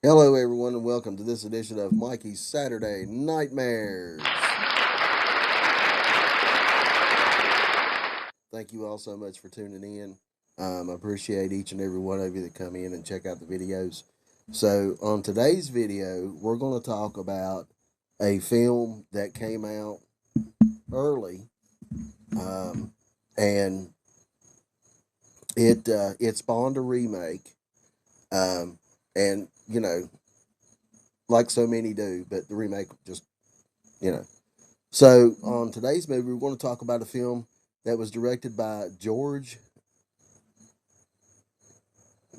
Hello, everyone, and welcome to this edition of Mikey's Saturday Nightmares. Thank you all so much for tuning in. I appreciate each and every one of you that come in and check out the videos. So, on today's video, we're going to talk about a film that came out early, and it spawned a remake, and like so many do, but the remake just you know. So on today's movie, we're going to talk about a film that was directed by George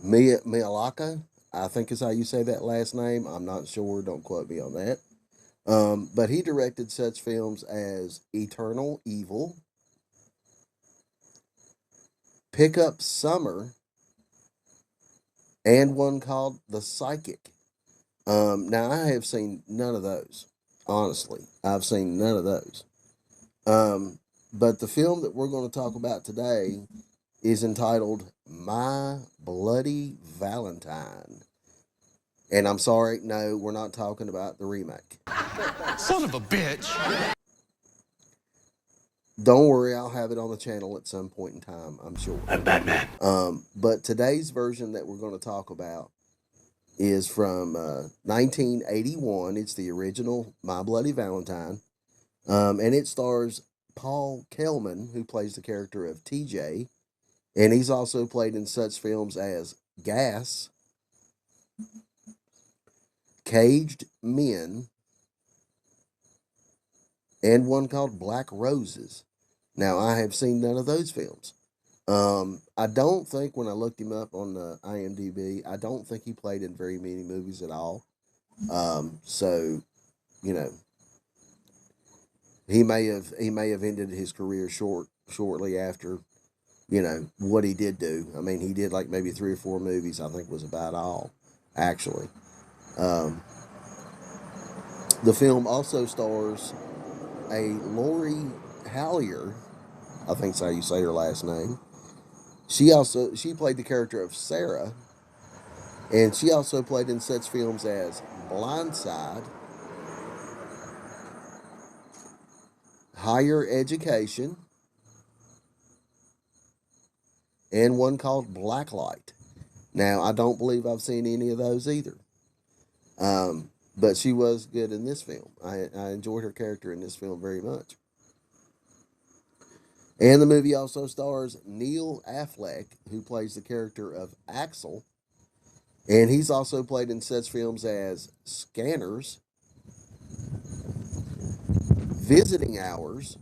Mialaka. I think is how you say that last name. I'm not sure. Don't quote me on that. But he directed such films as Eternal Evil, Pick Up Summer, and one called The Psychic. Now, I have seen none of those. Honestly, I've seen none of those. But the film that we're going to talk about today is entitled My Bloody Valentine. And I'm sorry, no, we're not talking about the remake. Son of a bitch! Don't worry, I'll have it on the channel at some point in time, I'm sure. I'm Batman. But today's version that we're going to talk about is from 1981. It's the original My Bloody Valentine. And it stars Paul Kelman, who plays the character of TJ. And he's also played in such films as Gas, Caged Men, and one called Black Roses. Now, I have seen none of those films. I don't think when I looked him up on the IMDb, I don't think he played in very many movies at all. So, you know, he may have ended his career shortly after, what he did do. I mean, he did like maybe 3 or 4 movies, I think was about all, actually. The film also stars a Lori Hallier, I think that's how you say her last name. She played the character of Sarah, and she also played in such films as Blindside, Higher Education, and one called Blacklight. Now, I don't believe I've seen any of those either. But she was good in this film. I enjoyed her character in this film very much. And the movie also stars Neil Affleck, who plays the character of Axel. And he's also played in such films as Scanners, Visiting Hours,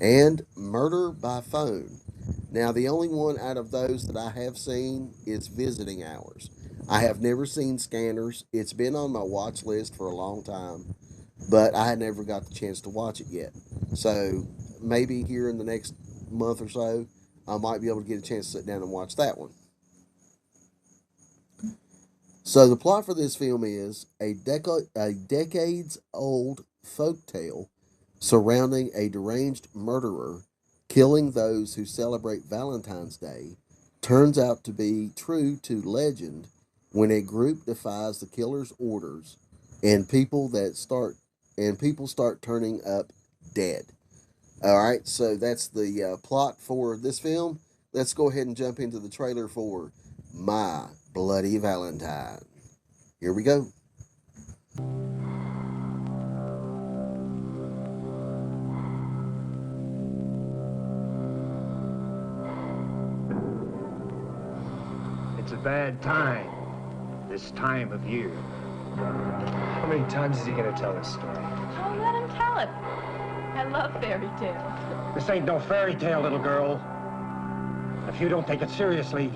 and Murder by Phone. Now, the only one out of those that I have seen is Visiting Hours. I have never seen Scanners. It's been on my watch list for a long time, but I had never got the chance to watch it yet. So maybe here in the next month or so, I might be able to get a chance to sit down and watch that one. So the plot for this film is a decades-old folktale surrounding a deranged murderer killing those who celebrate Valentine's Day turns out to be true to legend when a group defies the killer's orders and people start turning up dead. All right, so that's the plot for this film. Let's go ahead and jump into the trailer for My Bloody Valentine. Here we go. It's a bad time, this time of year. How many times is he gonna tell this story? Oh, let him tell it. I love fairy tales. This ain't no fairy tale, little girl. If you don't take it seriously,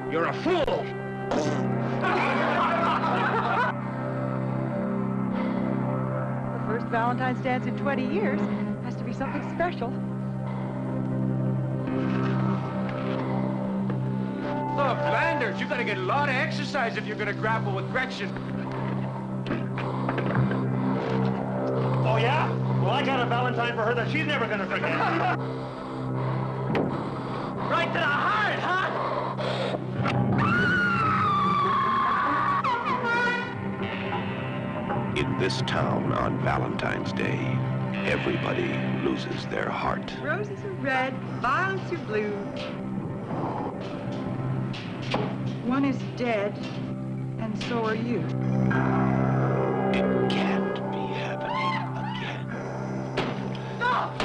you're a fool! The first Valentine's dance in 20 years has to be something special. Oh, Flanders, you gotta get a lot of exercise if you're gonna grapple with Gretchen. Oh, yeah? Well, I got a Valentine for her that she's never gonna forget. Right to the heart, huh? this town on Valentine's Day, everybody loses their heart. Roses are red, violets are blue. One is dead, and so are you. It can't be happening again. Stop!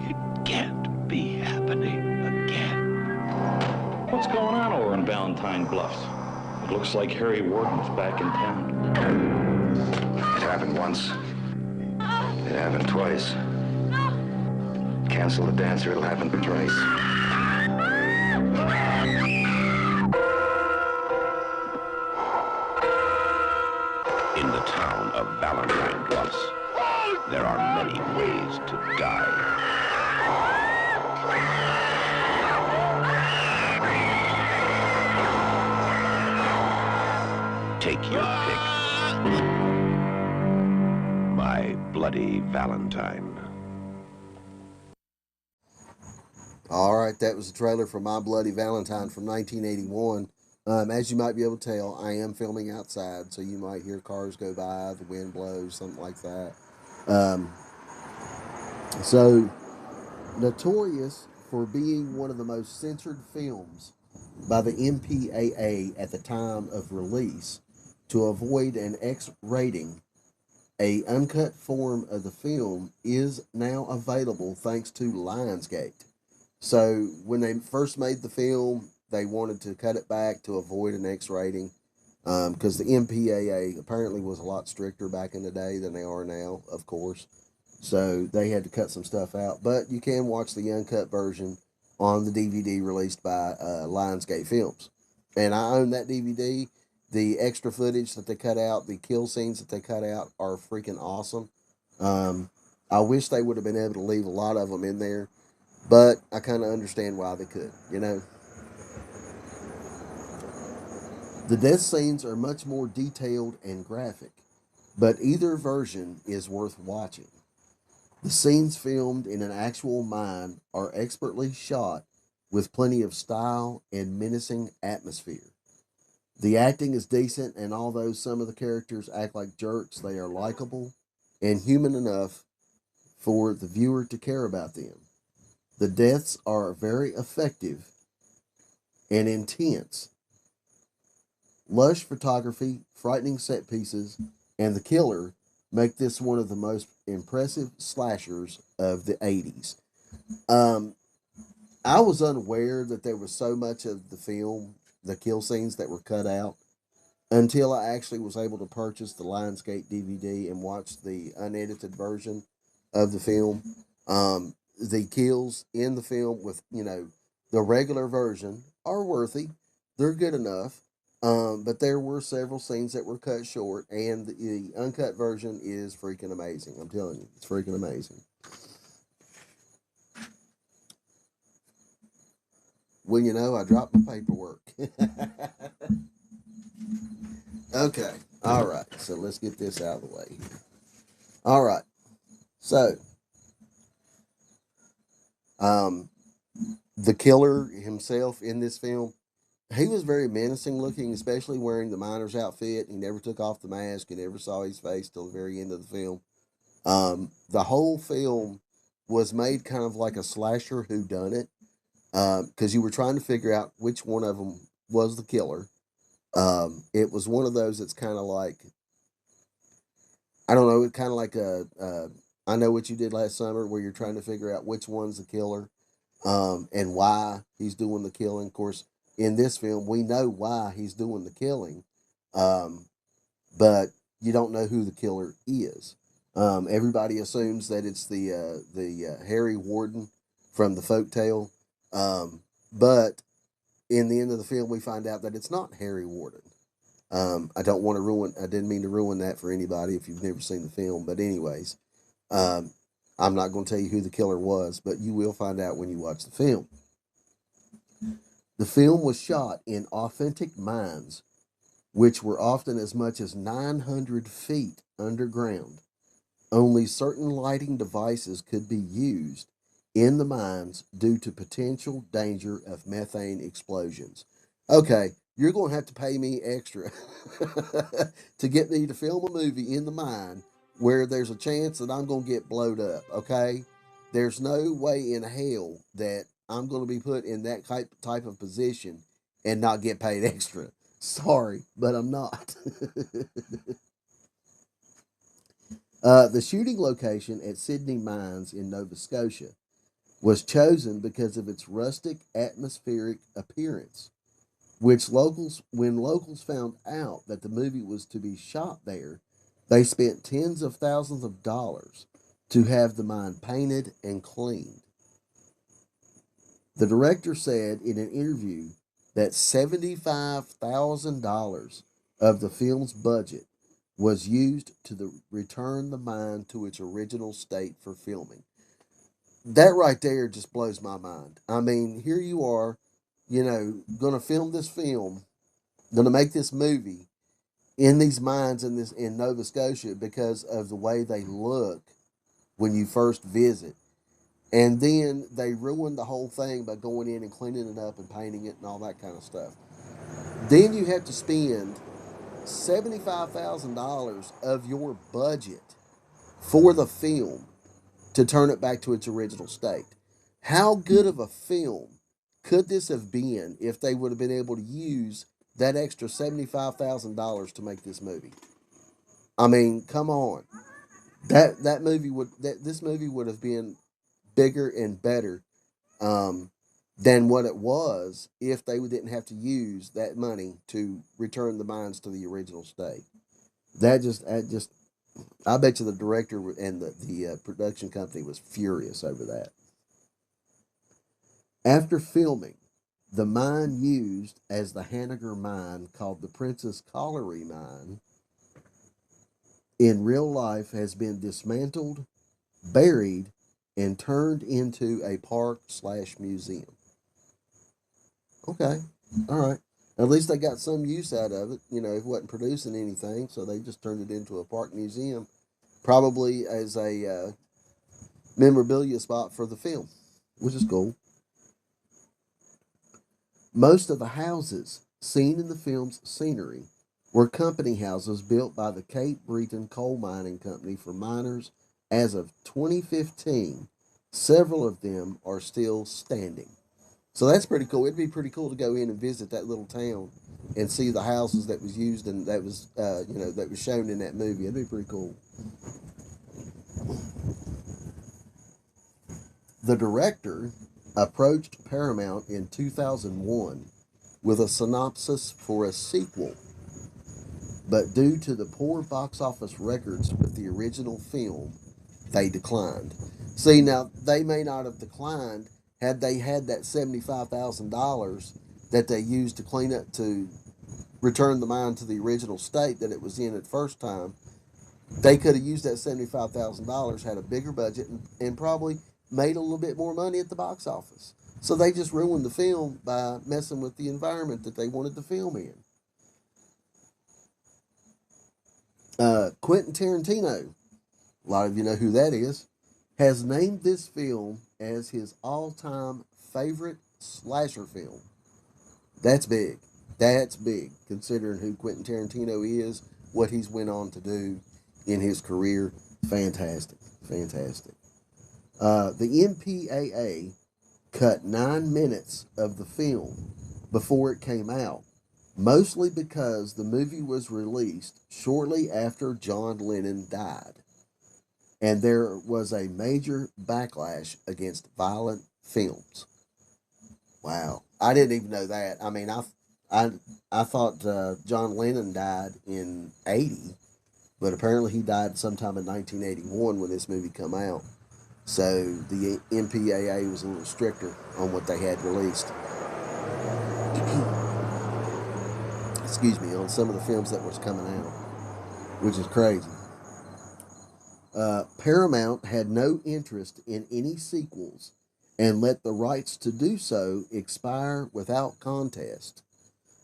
It can't be happening again. What's going on over in Valentine Bluffs? It looks like Harry Warden's back in town. It happened once. It happened twice. Cancel the dance or it'll happen twice. In the town of Valentine Bluffs, there are many ways to die. Take your pick. My Bloody Valentine. All right, that was a trailer for My Bloody Valentine from 1981. As you might be able to tell, I am filming outside, so you might hear cars go by, the wind blows, something like that. So, notorious for being one of the most censored films by the MPAA at the time of release, to avoid an X rating, a uncut form of the film is now available thanks to Lionsgate. So when they first made the film, they wanted to cut it back to avoid an X rating, because the MPAA apparently was a lot stricter back in the day than they are now, of course. So they had to cut some stuff out. But you can watch the uncut version on the DVD released by Lionsgate Films. And I own that DVD. The extra footage that they cut out, the kill scenes that they cut out are freaking awesome. I wish they would have been able to leave a lot of them in there, but I kind of understand why they could, you know. The death scenes are much more detailed and graphic, but either version is worth watching. The scenes filmed in an actual mine are expertly shot with plenty of style and menacing atmosphere. The acting is decent, and although some of the characters act like jerks, they are likable and human enough for the viewer to care about them. The deaths are very effective and intense. Lush photography, frightening set pieces, and the killer make this one of the most impressive slashers of the 80s. I was unaware that there was so much of the film, the kill scenes, that were cut out, until I actually was able to purchase the Lionsgate DVD and watch the unedited version of the film. The kills in the film with, the regular version are worthy. They're good enough. But there were several scenes that were cut short, and the uncut version is freaking amazing. I'm telling you, it's freaking amazing. Well, I dropped my paperwork. Okay. All right. So let's get this out of the way. All right. So, the killer himself in this film, he was very menacing looking, especially wearing the miner's outfit. He never took off the mask. You never saw his face till the very end of the film. The whole film was made kind of like a slasher whodunit, because you were trying to figure out which one of them was the killer. It was one of those that's kind of like, I don't know, kind of like I Know What You Did Last Summer, where you're trying to figure out which one's the killer, and why he's doing the killing. Of course, in this film, we know why he's doing the killing, but you don't know who the killer is. Everybody assumes that it's the Harry Warden from the folktale, but in the end of the film, we find out that it's not Harry Warden. I didn't mean to ruin that for anybody if you've never seen the film, but anyways, I'm not going to tell you who the killer was, but you will find out when you watch the film. The film was shot in authentic mines, which were often as much as 900 feet underground. Only certain lighting devices could be used in the mines due to potential danger of methane explosions. Okay, you're going to have to pay me extra to get me to film a movie in the mine where there's a chance that I'm going to get blowed up, okay? There's no way in hell that I'm going to be put in that type of position and not get paid extra. Sorry, but I'm not. The shooting location at Sydney Mines in Nova Scotia was chosen because of its rustic atmospheric appearance, which when locals found out that the movie was to be shot there, they spent tens of thousands of dollars to have the mine painted and cleaned. The director said in an interview that $75,000 of the film's budget was used to return the mine to its original state for filming. That right there just blows my mind. I mean, here you are, going to film this film, going to make this movie in these mines in Nova Scotia because of the way they look when you first visit. And then they ruin the whole thing by going in and cleaning it up and painting it and all that kind of stuff. Then you have to spend $75,000 of your budget for the film to turn it back to its original state. How good of a film could this have been if they would have been able to use that extra $75,000 to make this movie? I mean, come on. This movie would have been bigger and better than what it was if they didn't have to use that money to return the mines to the original state. I bet you the director and the production company was furious over that. After filming, the mine used as the Haniger mine, called the Princess Colliery Mine, in real life has been dismantled, buried, and turned into a park/museum. Okay, all right. At least they got some use out of it. It wasn't producing anything, so they just turned it into a park museum, probably as a memorabilia spot for the film, which is cool. Most of the houses seen in the film's scenery were company houses built by the Cape Breton Coal Mining Company for miners. As of 2015, several of them are still standing. So that's pretty cool. It'd be pretty cool to go in and visit that little town and see the houses that was used and that was shown in that movie. It'd be pretty cool. The director approached Paramount in 2001 with a synopsis for a sequel, but due to the poor box office records with the original film, they declined. See, now, they may not have declined had they had that $75,000 that they used to clean up, to return the mine to the original state that it was in at first time. They could have used that $75,000, had a bigger budget, and probably made a little bit more money at the box office. So they just ruined the film by messing with the environment that they wanted to film in. Quentin Tarantino, a lot of you know who that is, has named this film as his all-time favorite slasher film. That's big. That's big, considering who Quentin Tarantino is, what he's went on to do in his career. Fantastic. Fantastic. The MPAA cut 9 minutes of the film before it came out, mostly because the movie was released shortly after John Lennon died, and there was a major backlash against violent films. Wow, I didn't even know that. I mean, I thought John Lennon died in '80, but apparently he died sometime in 1981 when this movie come out. So the MPAA was a little stricter on what they had released. Excuse me, on some of the films that was coming out, which is crazy. Paramount had no interest in any sequels and let the rights to do so expire without contest.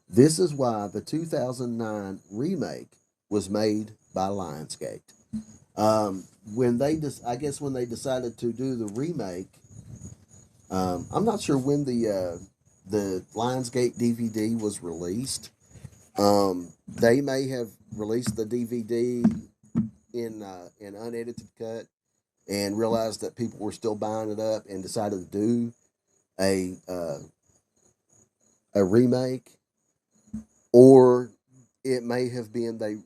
This is why the 2009 remake was made by Lionsgate. When they decided to do the remake, I'm not sure when the the Lionsgate DVD was released, they may have released the DVD in an unedited cut and realized that people were still buying it up and decided to do a uh, a remake, or it may have been they.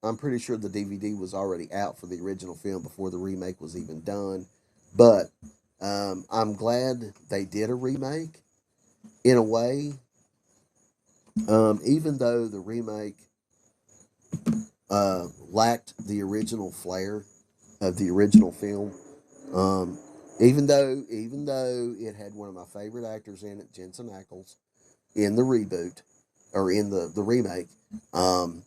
I'm pretty sure the DVD was already out for the original film before the remake was even done, but I'm glad they did a remake in a way. Even though the remake lacked the original flair of the original film, um, even though it had one of my favorite actors in it, Jensen Ackles, in the reboot or in the remake. Um,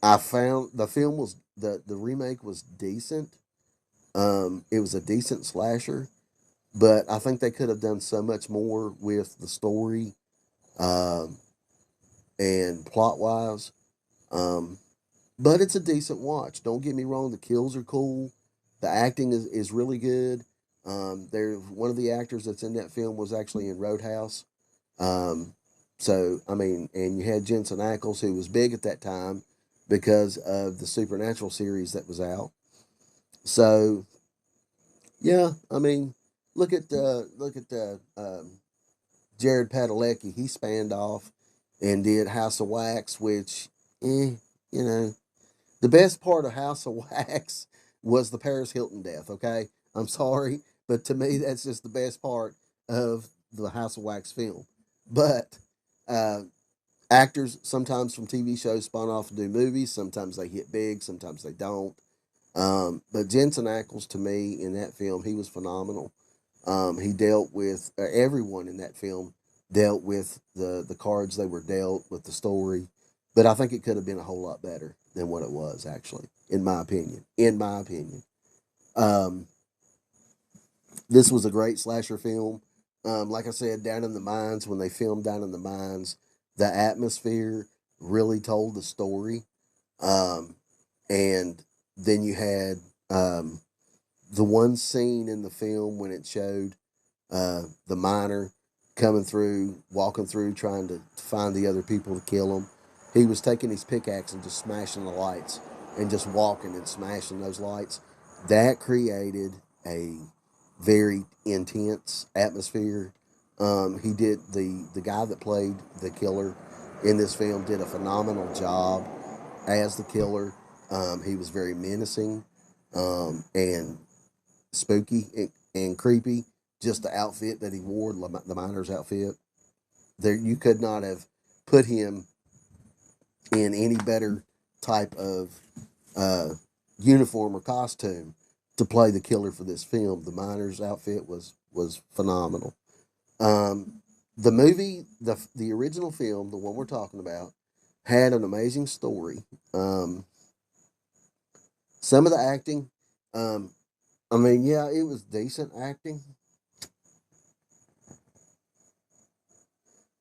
I found the film was the remake was decent. It was a decent slasher, but I think they could have done so much more with the story, um, and plot wise. Um, but it's a decent watch. Don't get me wrong; the kills are cool. The acting is really good. There, one of the actors that's in that film was actually in Roadhouse. Um, so I mean, and you had Jensen Ackles, who was big at that time because of the Supernatural series that was out. So yeah, I mean, look at Jared Padalecki. He spanned off and did House of Wax, which, you know, the best part of House of Wax was the Paris Hilton death. Okay, I'm sorry, but to me, that's just the best part of the House of Wax film. But uh, actors sometimes from TV shows spawn off and do movies. Sometimes they hit big, sometimes they don't. But Jensen Ackles, to me, in that film, he was phenomenal. He dealt with everyone in that film dealt with the cards they were dealt with the story, but I think it could have been a whole lot better than what it was actually, in my opinion. In my opinion, um, this was a great slasher film. Like I said, down in the mines, when they filmed down in the mines, the atmosphere really told the story. Um, and then you had um, the one scene in the film when it showed the miner coming through, walking through, trying to find the other people to kill him. He was taking his pickaxe and just smashing the lights and just walking and smashing those lights. That created a very intense atmosphere. He did the guy that played the killer in this film did a phenomenal job as the killer. He was very menacing, and spooky and creepy. Just the outfit that he wore, the miner's outfit, there you could not have put him in any better type of uh, uniform or costume to play the killer for this film. The miner's outfit was phenomenal. Um, the movie, the original film, the one we're talking about, had an amazing story. Some of the acting, um, I mean, yeah, it was decent acting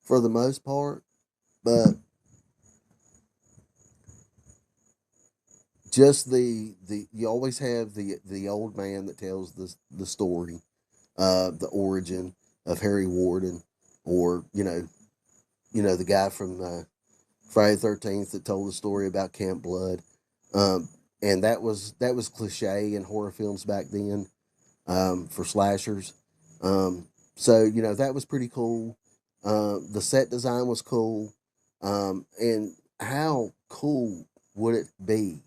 for the most part, but just the you always have the old man that tells the story, the origin of Harry Warden, or the guy from Friday the 13th that told the story about Camp Blood, um, and that was cliche in horror films back then, for slashers. Um, so that was pretty cool. The set design was cool, and how cool would it be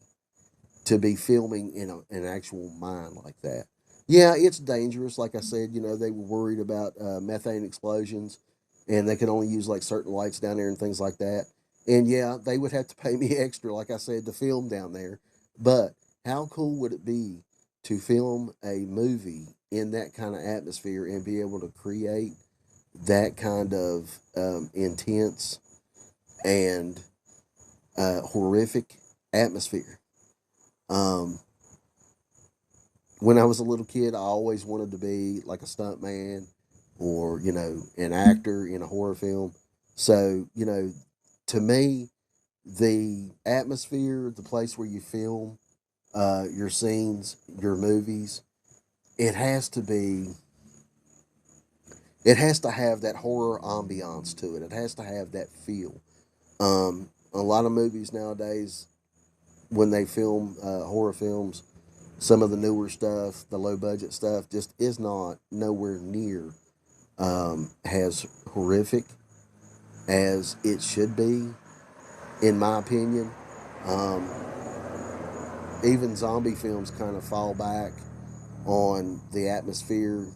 to be filming in an actual mine like that? Yeah, it's dangerous. Like I said, they were worried about methane explosions, and they could only use like certain lights down there and things like that. And yeah, they would have to pay me extra, like I said, to film down there. But how cool would it be to film a movie in that kind of atmosphere and be able to create that kind of intense and horrific atmosphere? Um, when I was a little kid, I always wanted to be like a stuntman or, an actor in a horror film. So, to me, the atmosphere, the place where you film your scenes, your movies, it has to be it has to have that horror ambiance to it. It has to have that feel. A lot of movies nowadays, when they film horror films, some of the newer stuff, the low budget stuff, just is not nowhere near as horrific as it should be, in my opinion. Um, Even zombie films kind of fall back on the atmosphere,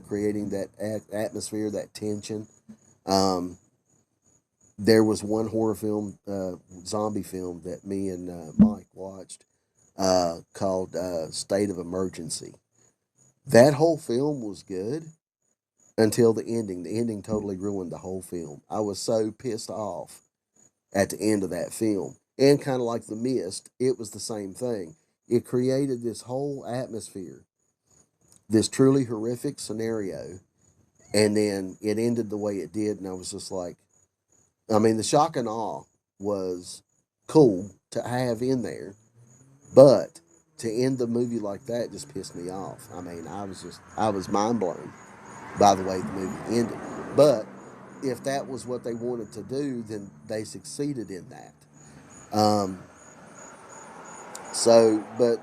creating that atmosphere, that tension. Um, there was one horror film, zombie film that me and Mike watched called State of Emergency. That whole film was good until the ending. The ending totally ruined the whole film. I was so pissed off at the end of that film. And kind of like The Mist, it was the same thing. It created this whole atmosphere, this truly horrific scenario, and then it ended the way it did. And I was just like, I mean, the shock and awe was cool to have in there, but to end the movie like that just pissed me off. I mean, I was mind blown by the way the movie ended. But if that was what they wanted to do, then they succeeded in that. Um, but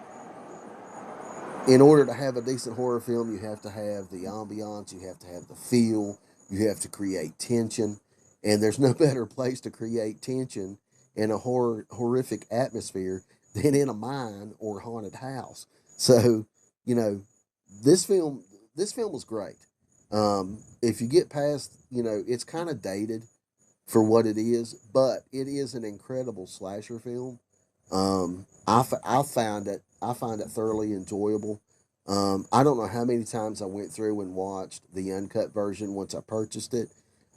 in order to have a decent horror film, you have to have the ambiance, you have to have the feel, you have to create tension, and there's no better place to create tension in a horrific atmosphere than in a mine or haunted house. So, you know, this film this film was great. If you get past, it's kind of dated for what it is, but it is an incredible slasher film. I find it thoroughly enjoyable. I don't know how many times I went through and watched the uncut version once I purchased it.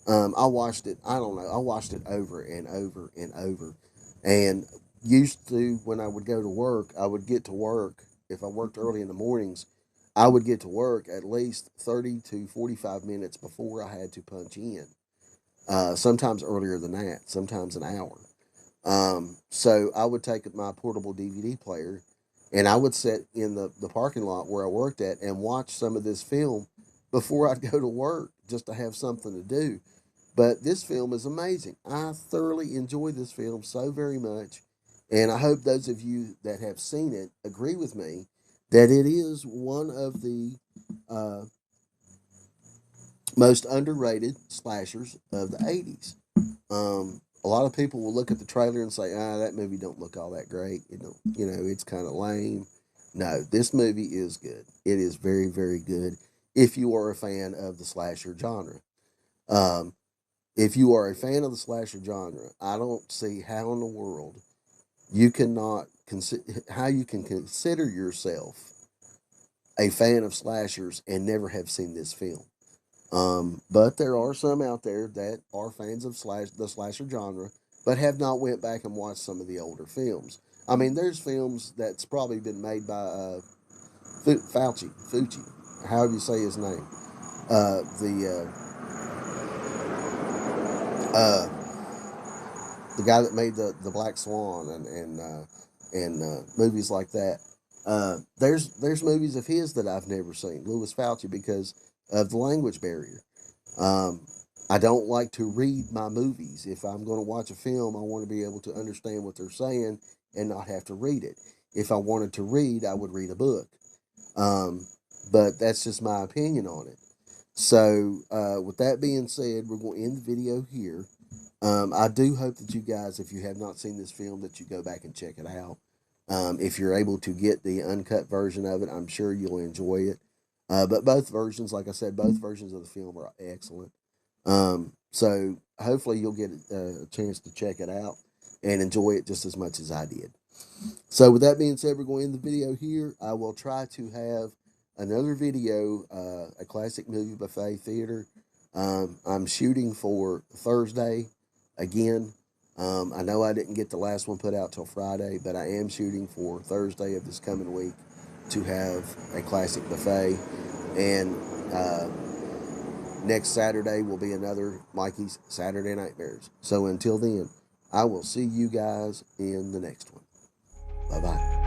I watched it. I don't know. I watched it over and over and over, and used to when I would go to work. I would get to work if I worked early in the mornings. I would get to work at least 30 to 45 minutes before I had to punch in. Sometimes earlier than that, sometimes an hour. So I would take my portable DVD player and I would sit in the parking lot where I worked at and watch some of this film before I'd go to work just to have something to do. But this film is amazing. I thoroughly enjoy this film so very much. And I hope those of you that have seen it agree with me that it is one of the uh, most underrated slashers of the 80s. A lot of people will look at the trailer and say, that movie don't look all that great. It's kind of lame. No, this movie is good. It is very, very good if you are a fan of the slasher genre. Um, if you are a fan of the slasher genre, I don't see how in the world you cannot how you can consider yourself a fan of slashers and never have seen this film. But there are some out there that are fans of the slasher genre, but have not went back and watched some of the older films. I mean, there's films that's probably been made by Fucci, however you say his name. The guy that made the Black Swan and movies like that. There's movies of his that I've never seen, Louis Fauci, because of the language barrier. Um, I don't like to read my movies. If I'm going to watch a film, I want to be able to understand what they're saying and not have to read it. If I wanted to read, I would read a book. Um, but that's just my opinion on it. So, with that being said, we're going to end the video here. I do hope that you guys, if you have not seen this film, that you go back and check it out. If you're able to get the uncut version of it, I'm sure you'll enjoy it. But both versions, like I said, both versions of the film are excellent. So hopefully you'll get a chance to check it out and enjoy it just as much as I did. So with that being said, we're going to end the video here. I will try to have another video, a classic movie buffet theater. I'm shooting for Thursday again. I know I didn't get the last one put out till Friday, but I am shooting for Thursday of this coming week to have a classic buffet. And next Saturday will be another Mikey's Saturday Nightmares. So until then, I will see you guys in the next one. Bye-bye.